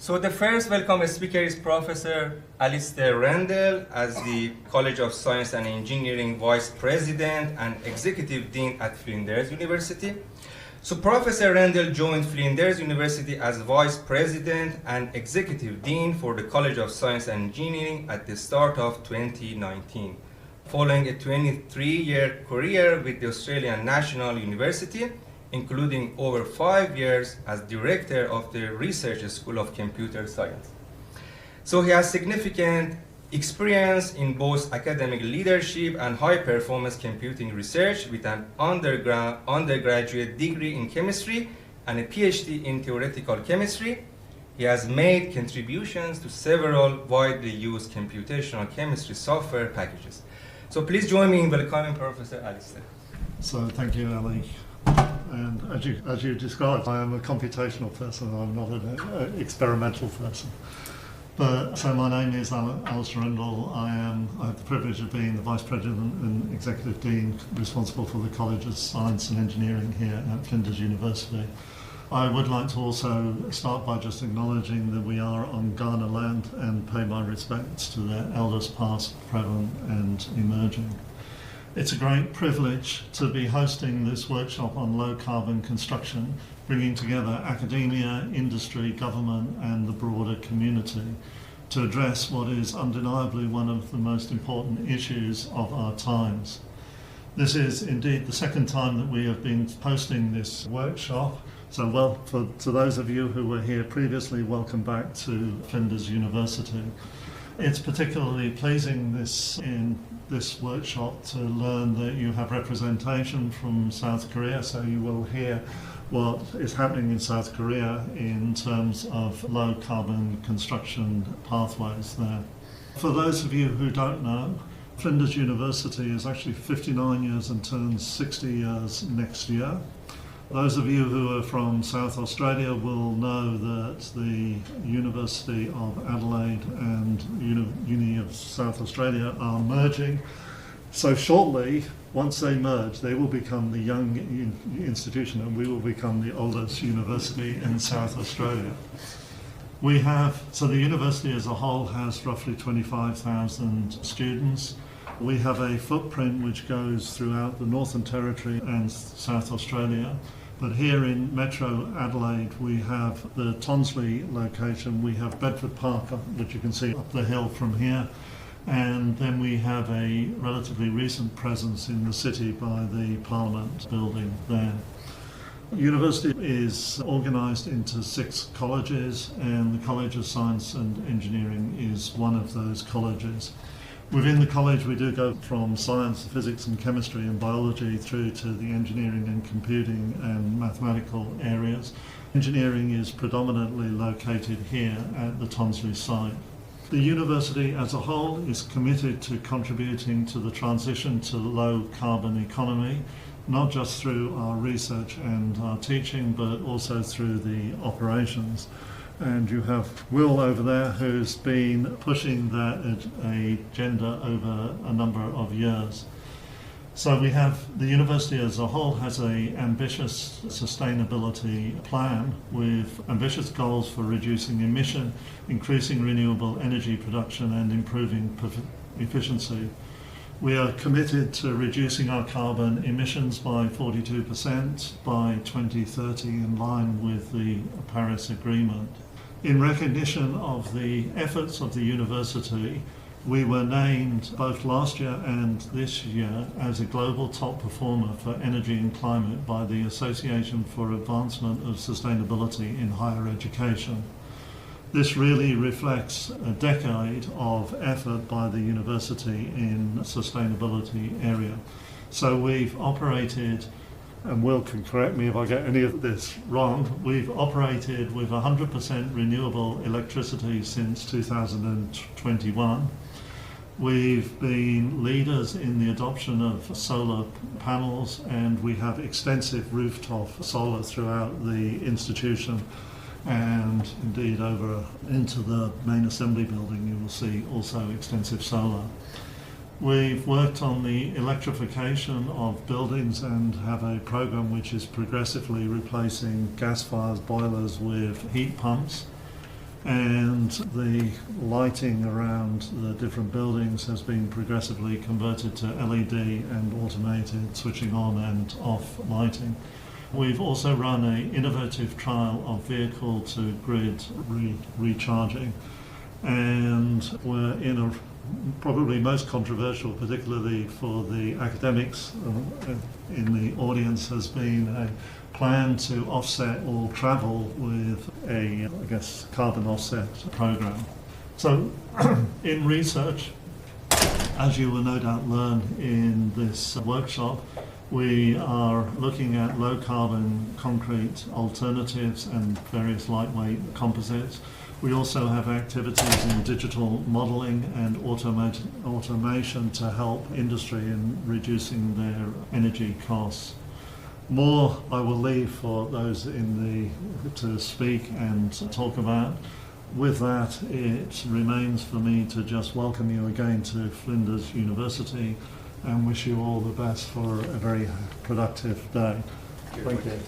So the first welcome speaker is Professor Alistair Randall as the College of Science and Engineering Vice President and Executive Dean at Flinders University. So Professor Randall joined Flinders University as Vice President and Executive Dean for the College of Science and Engineering at the start of 2019, following a 23-year career with the Australian National University, including over 5 years as director of the Research School of Computer Science. So he has significant experience in both academic leadership and high-performance computing research with an undergraduate degree in chemistry and a PhD in theoretical chemistry. He has made contributions to several widely used computational chemistry software packages. So please join me in welcoming Professor Alistair. So thank you, Ali. And as you described, I am a computational person, I'm not an experimental person. So my name is Alistair Randall. I have the privilege of being the Vice President and Executive Dean responsible for the College of Science and Engineering here at Flinders University. I would like to also start by just acknowledging that we are on Kaurna land and pay my respects to their elders past, present and emerging. It's a great privilege to be hosting this workshop on low carbon construction, bringing together academia, industry, government and the broader community to address what is undeniably one of the most important issues of our times. This is indeed the second time that we have been hosting this workshop. So to those of you who were here previously, welcome back to Flinders University. It's particularly pleasing in this workshop to learn that you have representation from South Korea, so you will hear what is happening in South Korea in terms of low carbon construction pathways there. For those of you who don't know, Flinders University is actually 59 years and turns 60 years next year. Those of you who are from South Australia will know that the University of Adelaide and Uni of South Australia are merging. So shortly, once they merge, they will become the young institution and we will become the oldest university in South Australia. So the university as a whole has roughly 25,000 students. We have a footprint which goes throughout the Northern Territory and South Australia. But here in Metro Adelaide, we have the Tonsley location, we have Bedford Park, which you can see up the hill from here, and then we have a relatively recent presence in the city by the Parliament building there. The university is organised into 6 colleges, and the College of Science and Engineering is one of those colleges. Within the college we do go from science, physics and chemistry and biology through to the engineering and computing and mathematical areas. Engineering is predominantly located here at the Tonsley site. The university as a whole is committed to contributing to the transition to low carbon economy, not just through our research and our teaching, but also through the operations. And you have Will over there who's been pushing that agenda over a number of years. So we have the university as a whole has an ambitious sustainability plan with ambitious goals for reducing emission, increasing renewable energy production and improving efficiency. We are committed to reducing our carbon emissions by 42% by 2030 in line with the Paris Agreement. In recognition of the efforts of the university, we were named both last year and this year as a global top performer for energy and climate by the Association for Advancement of Sustainability in Higher Education. This really reflects a decade of effort by the university in the sustainability area. So we've operated, and Will can correct me if I get any of this wrong, we've operated with 100% renewable electricity since 2021. We've been leaders in the adoption of solar panels, and we have extensive rooftop solar throughout the institution, and indeed over into the main assembly building you will see also extensive solar. We've worked on the electrification of buildings and have a program which is progressively replacing gas-fired boilers with heat pumps. and the lighting around the different buildings has been progressively converted to LED and automated switching on and off lighting. We've also run an innovative trial of vehicle to grid recharging, and we're in a probably most controversial, particularly for the academics in the audience, has been a plan to offset all travel with a, I guess, carbon offset program. So in research, as you will no doubt learn in this workshop, we are looking at low carbon concrete alternatives and various lightweight composites. We also have activities in digital modelling and automation to help industry in reducing their energy costs. More I will leave for those to speak and talk about. With that, it remains for me to just welcome you again to Flinders University and wish you all the best for a very productive day. Thank you.